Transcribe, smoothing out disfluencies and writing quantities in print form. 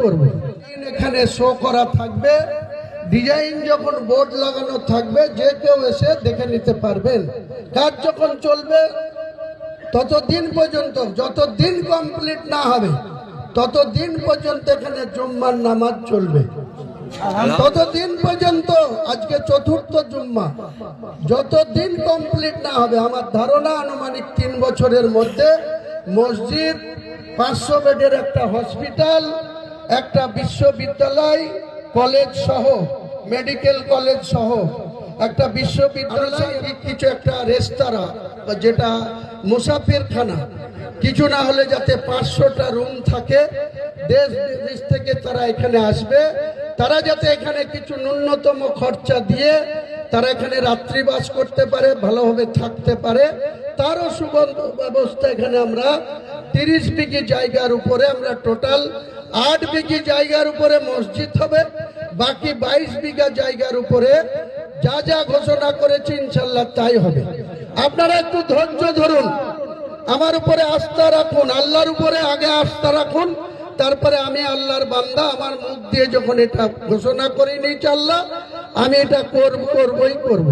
করব। এখানে শো করা থাকবে, ডিজাইন যখন বোর্ড লাগানো থাকবে, যে কেউ এসে দেখে নিতে পারবেন। কাজ যখন চলবে ততদিন পর্যন্ত, যতদিন কমপ্লিট না হবে ততদিন পর্যন্ত এখানে জুম্মার নামাজ চলবে। ততদিন পর্যন্ত, আজকে চতুর্থ জুম্মা, যতদিন কমপ্লিট না হবে, আমার ধারণা আনুমানিক 3 বছরের মধ্যে মসজিদ, 500 বেডের একটা হসপিটাল, একটা বিশ্ববিদ্যালয়, কলেজ সহ, মেডিকেল কলেজ সহ একটা বিশ্ববিদ্যালয়, কিছু একটা রেস্তোরাঁ, যেটা মুসাফিরখানা, কিছু না হলে যাতে 500টা রুম থাকে। দেশ বিদেশ থেকে তারা এখানে আসবে, তারা যাতে এখানে কিছু ন্যূনতম খরচা দিয়ে তারা এখানে রাত্রিবাস করতে পারে, ভালোভাবে থাকতে পারে, তারও সুবন্দোবস্ত এখানে আমরা 30 বিঘি জায়গার উপরে, আমরা টোটাল 8 বিঘি জায়গার উপরে মসজিদ হবে, বাকি 22 বিঘা জায়গার উপরে যা যা ঘোষণা করেছি ইনশাল্লাহ তাই হবে। আপনারা একটু ধৈর্য ধরুন, আমার উপরে আস্থা রাখুন, আল্লাহর উপরে আগে আস্থা রাখুন, তারপরে আমি আল্লাহর বান্দা, আমার মুখ দিয়ে যখন এটা ঘোষণা করিনি আল্লাহ, আমি এটা করবই করব।